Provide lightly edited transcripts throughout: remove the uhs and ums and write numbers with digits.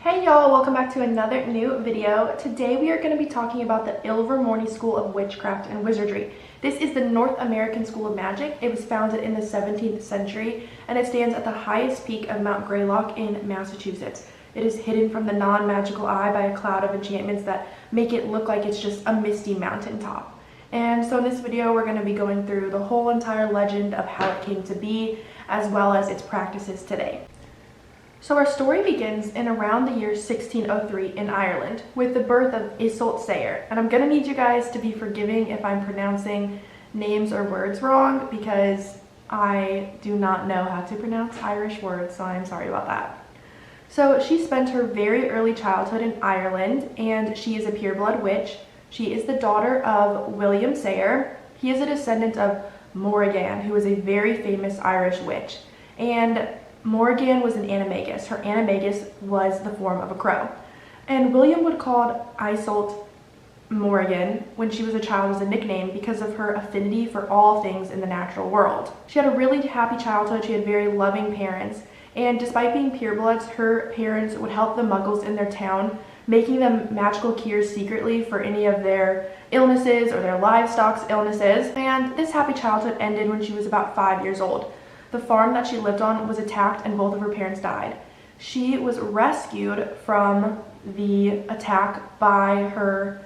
Hey y'all, welcome back to another new video. Today we are going to be talking about the Ilvermorny School of Witchcraft and Wizardry. This is the North American School of Magic. It was founded in the 17th century and it stands at the highest peak of Mount Greylock in Massachusetts. It is hidden from the non-magical eye by a cloud of enchantments that make it look like it's just a misty mountaintop. And so in this video we're going to be going through the whole entire legend of how it came to be, as well as its practices today. So our story begins in around the year 1603 in Ireland with the birth of Iseult Sayre. And I'm going to need you guys to be forgiving if I'm pronouncing names or words wrong, because I do not know how to pronounce Irish words, so I'm sorry about that. So she spent her very early childhood in Ireland, and she is a pureblood witch. She is the daughter of William Sayre. He is a descendant of Morrigan, who is a very famous Irish witch. And Morrigan was an animagus. Her animagus was the form of a crow. And William would call Iseult Morrigan when she was a child as a nickname because of her affinity for all things in the natural world. She had a really happy childhood. She had very loving parents. And despite being purebloods, her parents would help the muggles in their town, making them magical cures secretly for any of their illnesses or their livestock's illnesses. And this happy childhood ended when she was about 5 years old. The farm that she lived on was attacked and both of her parents died. She was rescued from the attack by her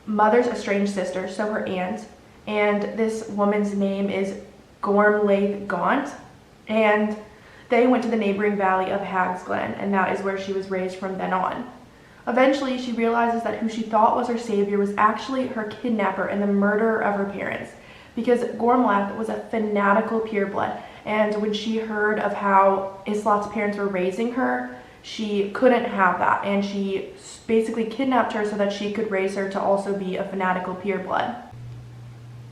mother's estranged sister, so her aunt, and this woman's name is Gormlaith Gaunt, and they went to the neighboring valley of Hag's Glen, and that is where she was raised from then on. Eventually, she realizes that who she thought was her savior was actually her kidnapper and the murderer of her parents, because Gormlaith was a fanatical pureblood, and when she heard of how Iseult's parents were raising her, she couldn't have that, and she basically kidnapped her so that she could raise her to also be a fanatical pureblood.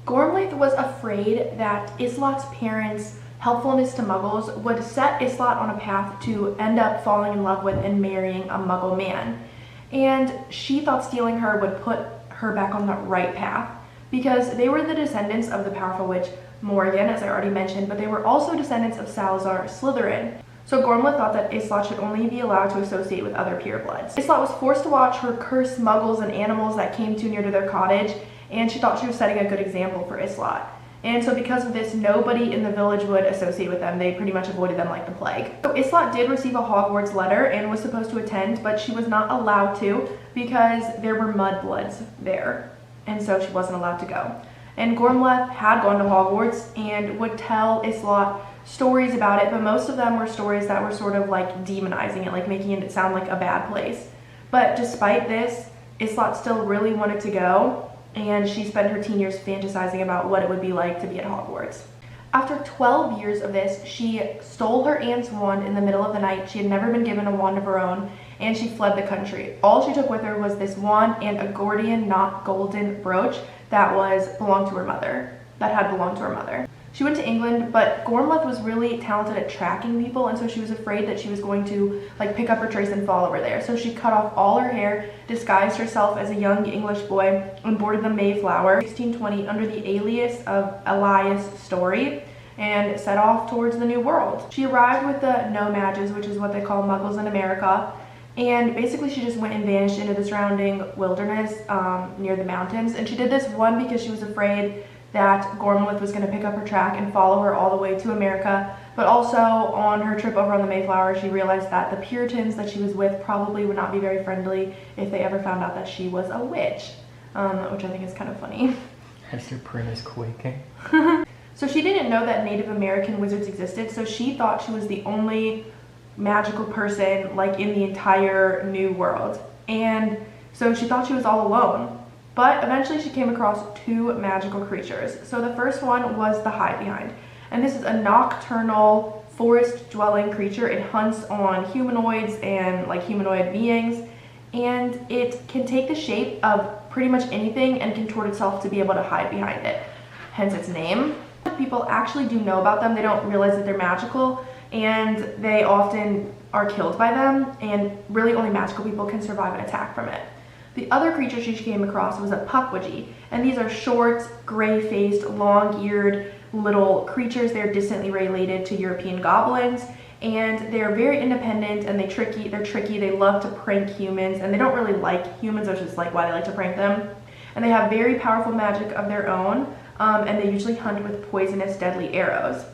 Gormlaith was afraid that Iseult's parents' helpfulness to muggles would set Iseult on a path to end up falling in love with and marrying a muggle man, and she thought stealing her would put her back on the right path, because they were the descendants of the powerful witch Morrigan, as I already mentioned, but they were also descendants of Salazar Slytherin. So Gormlaith thought that Iseult should only be allowed to associate with other purebloods. Iseult was forced to watch her curse muggles and animals that came too near to their cottage, and she thought she was setting a good example for Iseult. And so because of this, nobody in the village would associate with them. They pretty much avoided them like the plague. So Iseult did receive a Hogwarts letter and was supposed to attend, but she was not allowed to because there were mudbloods there, and so she wasn't allowed to go. And Gormlaith had gone to Hogwarts and would tell Iseult stories about it, but most of them were stories that were sort of like demonizing it, like making it sound like a bad place. But despite this, Iseult still really wanted to go, and she spent her teen years fantasizing about what it would be like to be at Hogwarts. After 12 years of this, she stole her aunt's wand in the middle of the night. She had never been given a wand of her own, and she fled the country. All she took with her was this wand and a Gordian knot golden brooch that belonged to her mother, that had belonged to her mother. She went to England, but Gormlaith was really talented at tracking people, and so she was afraid that she was going to pick up her trace and follow her there. So she cut off all her hair, disguised herself as a young English boy, and boarded the Mayflower 1620 under the alias of Elias Story, and set off towards the New World. She arrived with the No-Mages, which is what they call muggles in America, and basically she just went and vanished into the surrounding wilderness near the mountains. And she did this, one, because she was afraid that Gormlaith was going to pick up her track and follow her all the way to America, but also on her trip over on the Mayflower, she realized that the Puritans that she was with probably would not be very friendly if they ever found out that she was a witch, which I think is kind of funny. Has your premise quaking? So she didn't know that Native American wizards existed, so she thought she was the only magical person in the entire New World, and so she thought she was all alone. But eventually she came across two magical creatures. So the first one was the Hide Behind, and this is a nocturnal forest-dwelling creature. It hunts on humanoids and humanoid beings, and it can take the shape of pretty much anything and contort itself to be able to hide behind it, hence its name. People actually do know about them. They don't realize that they're magical, and they often are killed by them, and really only magical people can survive an attack from it. The other creature she came across was a Pukwudgie, and these are short, gray-faced, long-eared little creatures. They're distantly related to European goblins, and they're very independent, and they're tricky. They love to prank humans, and they don't really like humans, which is like why they like to prank them. And they have very powerful magic of their own, and they usually hunt with poisonous, deadly arrows.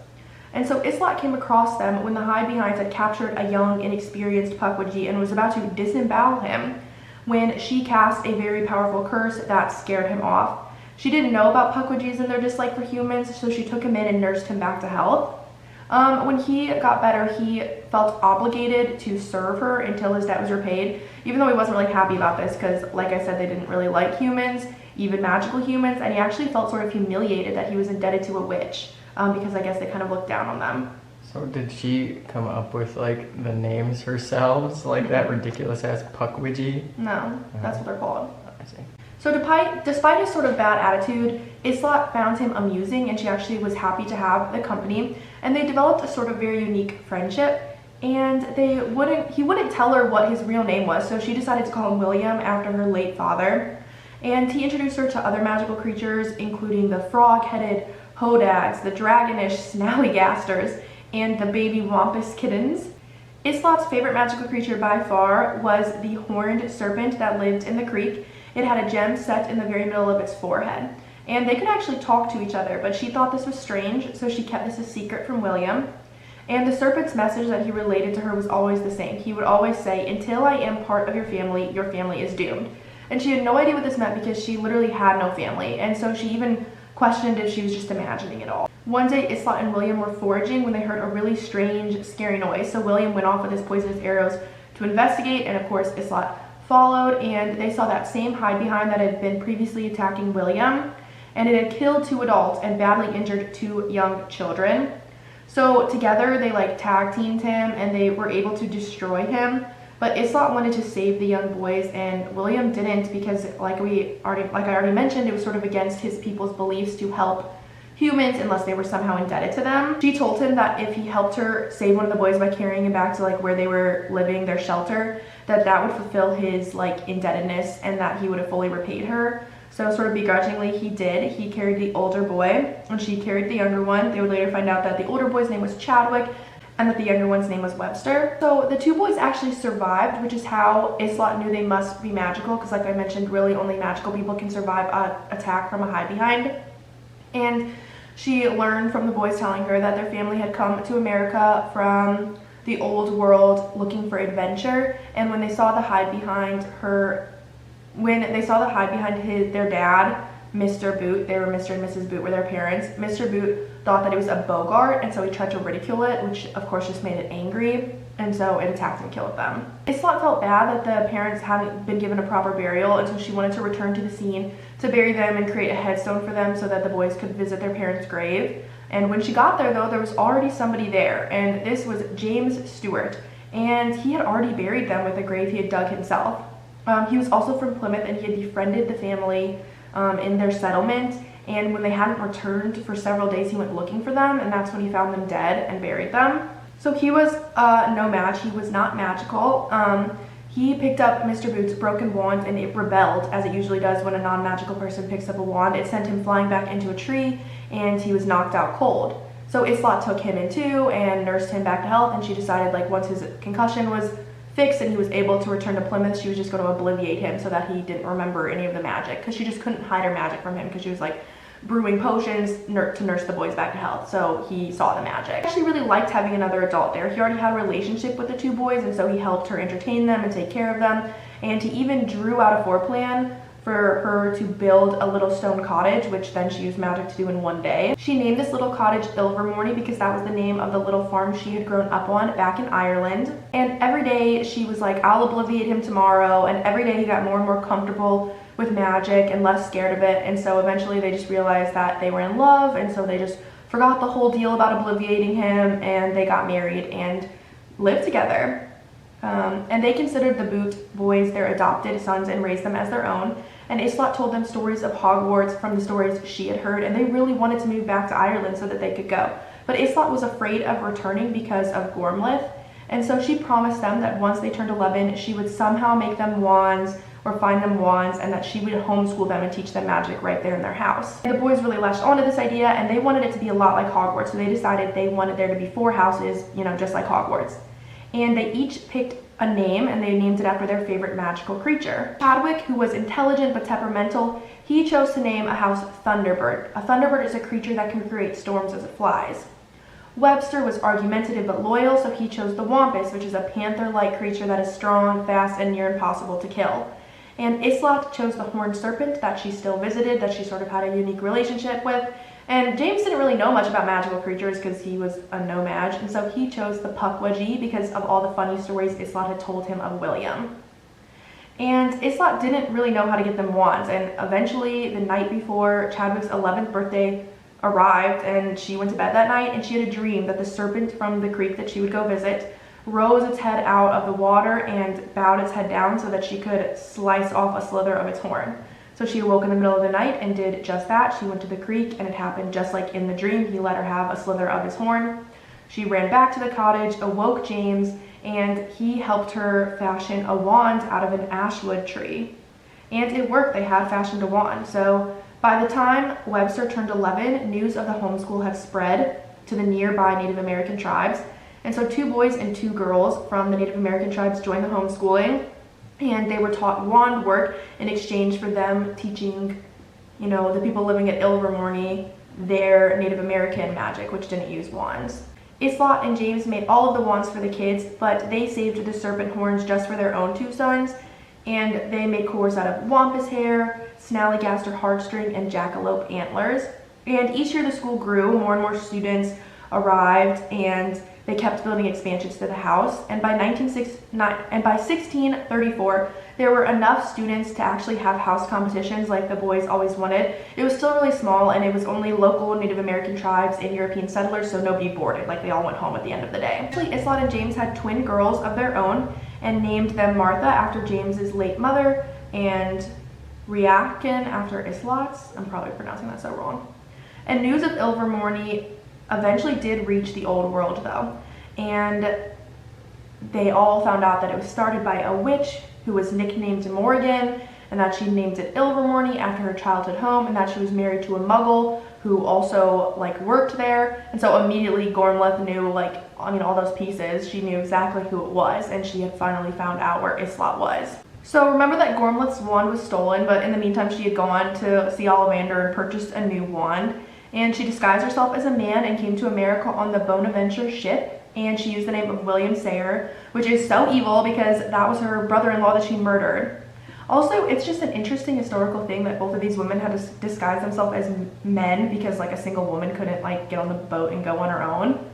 And so Islot came across them when the Hide Behinds had captured a young, inexperienced Pukwudgie and was about to disembowel him when she cast a very powerful curse that scared him off. She didn't know about Pukwudgies and their dislike for humans, so she took him in and nursed him back to health. When he got better, he felt obligated to serve her until his debt was repaid, even though he wasn't really happy about this because, like I said, they didn't really like humans, even magical humans, and he actually felt sort of humiliated that he was indebted to a witch, because I guess they kind of looked down on them. So did she come up with like the names herself, like that ridiculous ass Pukwudgie? No, that's what they're called. I see. So despite his sort of bad attitude, Islot found him amusing, and she actually was happy to have the company, and they developed a sort of very unique friendship, and he wouldn't tell her what his real name was, so she decided to call him William after her late father. And he introduced her to other magical creatures, including the frog-headed hodags, the dragonish snallygasters, and the baby wampus kittens. Islot's favorite magical creature by far was the horned serpent that lived in the creek. It had a gem set in the very middle of its forehead, and they could actually talk to each other, but she thought this was strange, so she kept this a secret from William. And the serpent's message that he related to her was always the same. He would always say, "Until I am part of your family is doomed." And she had no idea what this meant because she literally had no family, and so she even questioned if she was just imagining it all. One day, Islot and William were foraging when they heard a really strange, scary noise, so William went off with his poisonous arrows to investigate, and of course, Islot followed, and they saw that same hide behind that had been previously attacking William, and it had killed 2 adults and badly injured 2 young children. So together they like tag teamed him, and they were able to destroy him. But Islot wanted to save the young boys, and William didn't, because like I already mentioned, it was sort of against his people's beliefs to help humans unless they were somehow indebted to them. She told him that if he helped her save one of the boys by carrying him back to like where they were living, their shelter, that would fulfill his like indebtedness, and that he would have fully repaid her. So sort of begrudgingly he did. He carried the older boy, and she carried the younger one. They would later find out that the older boy's name was Chadwick, and that the younger one's name was Webster. So the 2 boys actually survived, which is how Islot knew they must be magical, because like I mentioned, really only magical people can survive an attack from a hide behind. And she learned from the boys telling her that their family had come to America from the old world looking for adventure, and when they saw the hide behind their dad, Mr. Boot, they were Mr. and Mrs. Boot were their parents. Mr. Boot thought that it was a Bogart, and so he tried to ridicule it, which of course just made it angry, and so it attacked and killed them. Islot felt bad that the parents hadn't been given a proper burial, and so she wanted to return to the scene to bury them and create a headstone for them so that the boys could visit their parents' grave. And when she got there, though, there was already somebody there, and this was James Stewart, and he had already buried them with a grave he had dug himself. He was also from Plymouth, and he had befriended the family in their settlement, and when they hadn't returned for several days, he went looking for them, and that's when he found them dead and buried them. So he was no match. He was not magical. He picked up Mr. Boot's broken wand, and it rebelled, as it usually does when a non-magical person picks up a wand. It sent him flying back into a tree, and he was knocked out cold. So Islot took him in too and nursed him back to health, and she decided like once his concussion was fixed and he was able to return to Plymouth, she was just going to obliviate him so that he didn't remember any of the magic, because she just couldn't hide her magic from him, because she was like brewing potions to nurse the boys back to health, so he saw the magic. He actually really liked having another adult there. He already had a relationship with the 2 boys, and so he helped her entertain them and take care of them, and he even drew out a floor plan for her to build a little stone cottage, which then she used magic to do in one day. She named this little cottage Ilvermorny because that was the name of the little farm she had grown up on back in Ireland. And every day she was like, I'll obliviate him tomorrow, and every day he got more and more comfortable with magic and less scared of it, and so eventually they just realized that they were in love, and so they just forgot the whole deal about obliviating him, and they got married and lived together. And they considered the Boot boys their adopted sons and raised them as their own. And Islot told them stories of Hogwarts from the stories she had heard, and they really wanted to move back to Ireland so that they could go. But Islot was afraid of returning because of Gormleth, and so she promised them that once they turned 11, she would somehow make them wands or find them wands, and that she would homeschool them and teach them magic right there in their house. And the boys really latched onto this idea, and they wanted it to be a lot like Hogwarts, so they decided they wanted there to be 4 houses, you know, just like Hogwarts. And they each picked a name, and they named it after their favorite magical creature. Chadwick, who was intelligent but temperamental, he chose to name a house Thunderbird. A Thunderbird is a creature that can create storms as it flies. Webster was argumentative but loyal, so he chose the Wampus, which is a panther-like creature that is strong, fast, and near impossible to kill. And Islot chose the Horned Serpent that she still visited, that she sort of had a unique relationship with. And James didn't really know much about magical creatures because he was a no-mage, and so he chose the Pukwudgie because of all the funny stories Islot had told him of William. And Islot didn't really know how to get them wands, and eventually the night before Chadwick's 11th birthday arrived and she went to bed that night, and she had a dream that the serpent from the creek that she would go visit rose its head out of the water and bowed its head down so that she could slice off a slither of its horn. So she awoke in the middle of the night and did just that. She went to the creek, and it happened just like in the dream. He let her have a slither of his horn. She ran back to the cottage, awoke James, and he helped her fashion a wand out of an ashwood tree. And it worked. They had fashioned a wand. So by the time Webster turned 11, news of the homeschool had spread to the nearby Native American tribes. And so 2 boys and 2 girls from the Native American tribes joined the homeschooling, and they were taught wand work in exchange for them teaching, you know, the people living at Ilvermorny their Native American magic, which didn't use wands. Islot and James made all of the wands for the kids, but they saved the serpent horns just for their own 2 sons, and they made cores out of wampus hair, snallygaster heartstring, and jackalope antlers. And each year the school grew, more and more students arrived, and they kept building expansions to the house. And by 1634, there were enough students to actually have house competitions like the boys always wanted. It was still really small, and it was only local Native American tribes and European settlers, so nobody boarded. Like, they all went home at the end of the day. Actually, Islot and James had twin girls of their own and named them Martha after James's late mother and Riakin after Islot's. I'm probably pronouncing that so wrong. And news of Ilvermorny eventually did reach the old world, though, and they all found out that it was started by a witch who was nicknamed Morgan, and that she named it Ilvermorny after her childhood home, and that she was married to a muggle who also worked there. And so immediately Gormleth knew, all those pieces. She knew exactly who it was, and she had finally found out where Islot was. So remember that Gormleth's wand was stolen, but in the meantime she had gone to see Ollivander and purchased a new wand. And she disguised herself as a man and came to America on the Bonaventure ship, and she used the name of William Sayre, which is so evil because that was her brother-in-law that she murdered. Also, it's just an interesting historical thing that both of these women had to disguise themselves as men because a single woman couldn't get on the boat and go on her own,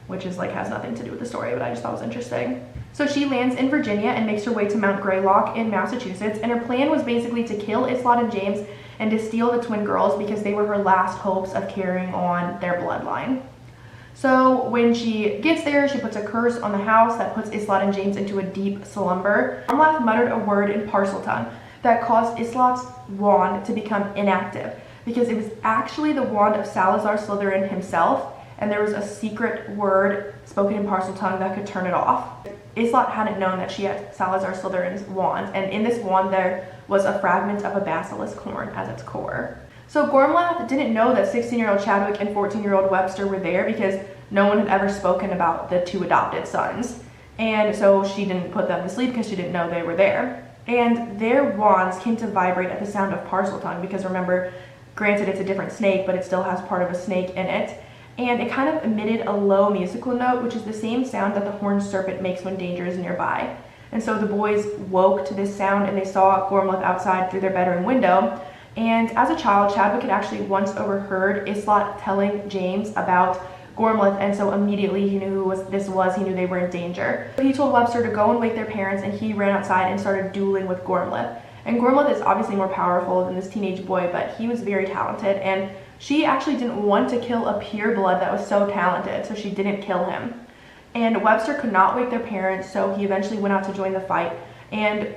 which is has nothing to do with the story, but I just thought it was interesting. So she lands in Virginia and makes her way to Mount Greylock in Massachusetts, and her plan was basically to kill Islot and James and to steal the twin girls because they were her last hopes of carrying on their bloodline. So when she gets there, she puts a curse on the house that puts Islot and James into a deep slumber. Gormleth muttered a word in Parseltongue that caused Islot's wand to become inactive because it was actually the wand of Salazar Slytherin himself, and there was a secret word spoken in Parseltongue that could turn it off. Islot hadn't known that she had Salazar Slytherin's wand, and in this wand there was a fragment of a basilisk horn as its core. So Gormleth didn't know that 16-year-old Chadwick and 14-year-old Webster were there because no one had ever spoken about the 2 adopted sons. And so she didn't put them to sleep because she didn't know they were there. And their wands came to vibrate at the sound of Parseltongue because, remember, granted it's a different snake, but it still has part of a snake in it. And it kind of emitted a low musical note, which is the same sound that the horned serpent makes when danger is nearby. And so the boys woke to this sound, and they saw Gormleth outside through their bedroom window. And as a child, Chadwick had actually once overheard Islot telling James about Gormleth, and so immediately he knew who this was. He knew they were in danger. He told Webster to go and wake their parents, and he ran outside and started dueling with Gormleth. And Gormleth is obviously more powerful than this teenage boy, but he was very talented, and she actually didn't want to kill a pureblood that was so talented, so she didn't kill him. And Webster could not wake their parents, so he eventually went out to join the fight. And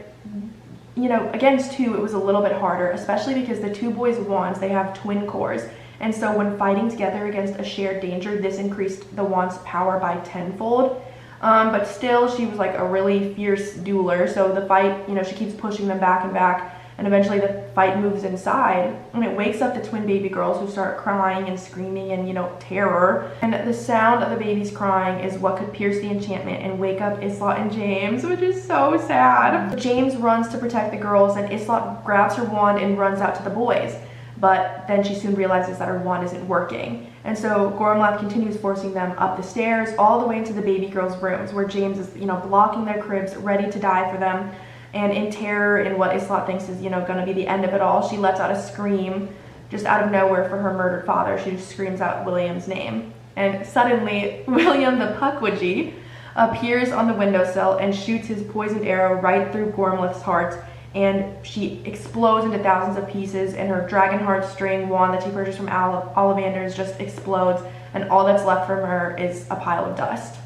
against 2, it was a little bit harder, especially because the 2 boys' wands, they have twin cores. And so when fighting together against a shared danger, this increased the wand's power by tenfold. But still, she was like a really fierce dueler. So the fight, she keeps pushing them back and back. And eventually the fight moves inside and it wakes up the twin baby girls, who start crying and screaming in, terror. And the sound of the babies crying is what could pierce the enchantment and wake up Islot and James, which is so sad. James runs to protect the girls and Islot grabs her wand and runs out to the boys. But then she soon realizes that her wand isn't working. And so Gormlath continues forcing them up the stairs all the way into the baby girls' rooms, where James is, blocking their cribs, ready to die for them. And in terror, in what Islot thinks is, going to be the end of it all, she lets out a scream just out of nowhere for her murdered father. She just screams out William's name. And suddenly, William the Pukwudgie appears on the windowsill and shoots his poisoned arrow right through Gormlath's heart. And she explodes into thousands of pieces, and her dragon heart string wand that she purchased from Ollivander's just explodes, and all that's left from her is a pile of dust.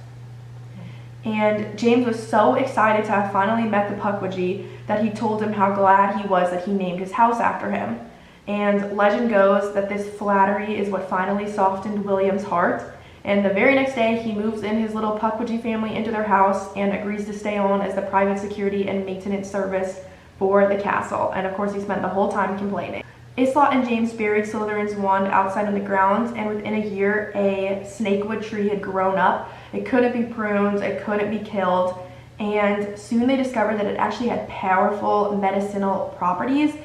And James was so excited to have finally met the Pukwudgie that he told him how glad he was that he named his house after him. And legend goes that this flattery is what finally softened William's heart. And the very next day, he moves in his little Pukwudgie family into their house and agrees to stay on as the private security and maintenance service for the castle. And of course, he spent the whole time complaining. Islot and James buried Slytherin's wand outside on the grounds, and within a year, a snakewood tree had grown up. It couldn't be pruned, it couldn't be killed, and soon they discovered that it actually had powerful medicinal properties.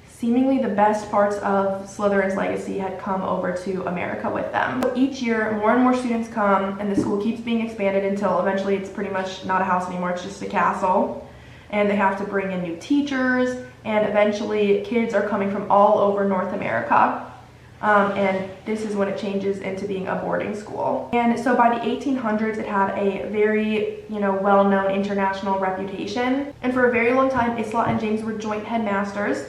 Seemingly the best parts of Slytherin's legacy had come over to America with them. So each year, more and more students come, and the school keeps being expanded until eventually it's pretty much not a house anymore, it's just a castle. And they have to bring in new teachers, and eventually kids are coming from all over North America. And this is when it changes into being a boarding school. And so by the 1800s, it had a very, well-known international reputation. And for a very long time, Islot and James were joint headmasters.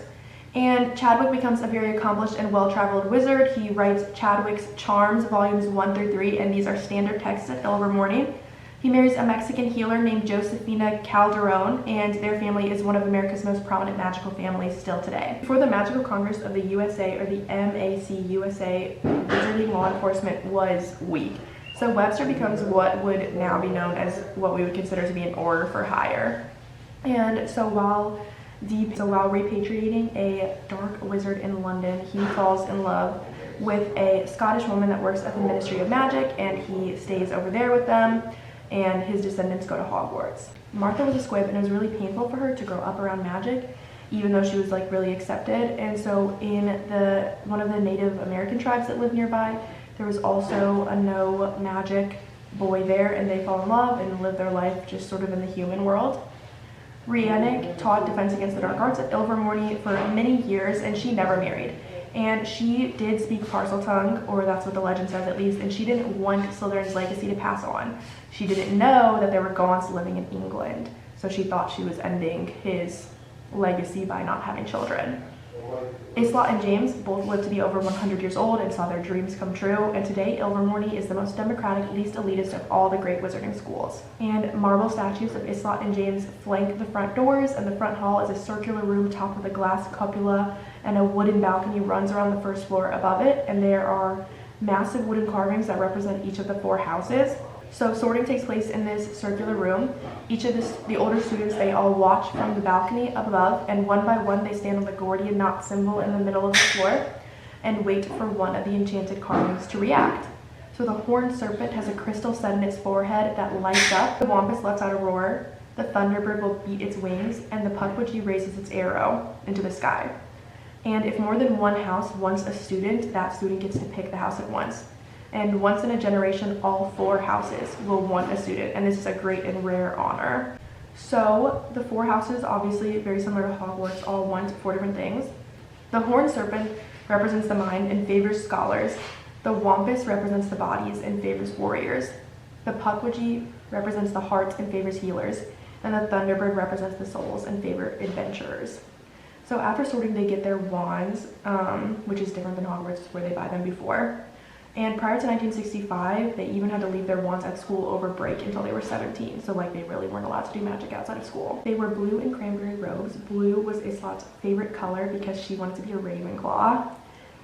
And Chadwick becomes a very accomplished and well-traveled wizard. He writes Chadwick's Charms, volumes 1 through 3, and these are standard texts at Ilvermorny. He marries a Mexican healer named Josefina Calderon, and their family is one of America's most prominent magical families still today. Before the Magical Congress of the USA, or the MACUSA, wizarding law enforcement was weak. So Webster becomes what would now be known as what we would consider to be an order for hire. And so while repatriating a dark wizard in London, he falls in love with a Scottish woman that works at the Ministry of Magic, and he stays over there with them, and his descendants go to Hogwarts. Martha was a squib, and it was really painful for her to grow up around magic, even though she was like really accepted. And so in one of the Native American tribes that lived nearby, there was also a no magic boy there, and they fall in love and live their life just sort of in the human world. Rhiannon taught Defense Against the Dark Arts at Ilvermorny for many years, and she never married. And she did speak Parseltongue, or that's what the legend says at least, and she didn't want Slytherin's legacy to pass on. She didn't know that there were Gaunts living in England, so she thought she was ending his legacy by not having children. Islot and James both lived to be over 100 years old and saw their dreams come true, and today Ilvermorny is the most democratic, least elitist of all the great wizarding schools. And marble statues of Islot and James flank the front doors, and the front hall is a circular room topped with a glass cupola, and a wooden balcony runs around the first floor above it, and there are massive wooden carvings that represent each of the 4 houses. So sorting takes place in this circular room. Each of the older students, they all watch from the balcony up above, and one by one they stand on the Gordian knot symbol in the middle of the floor and wait for one of the enchanted carvings to react. So the horned serpent has a crystal set in its forehead that lights up. The wampus lets out a roar, the thunderbird will beat its wings, and the Pukwudgie raises its arrow into the sky. And if more than one house wants a student, that student gets to pick the house at once. And once in a generation, all 4 houses will want a student, and this is a great and rare honor. So the 4 houses, obviously very similar to Hogwarts, all want 4 different things. The horned serpent represents the mind and favors scholars. The wampus represents the bodies and favors warriors. The Pukwudgie represents the heart and favors healers. And the thunderbird represents the souls and favor adventurers. So after sorting, they get their wands, which is different than Hogwarts, where they buy them before. And prior to 1965, they even had to leave their wands at school over break until they were 17. So like they really weren't allowed to do magic outside of school. They wore blue and cranberry robes. Blue was Islot's favorite color because she wanted to be a Ravenclaw.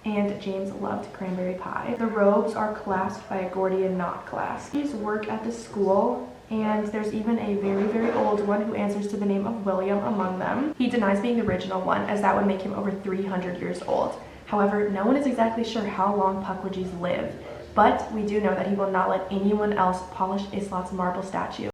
And James loved cranberry pie. The robes are clasped by a Gordian knot clasp. These work at the school and there's even a very, very old one who answers to the name of William among them. He denies being the original one, as that would make him over 300 years old. However, no one is exactly sure how long Pukwudgies live, but we do know that he will not let anyone else polish Islot's marble statue.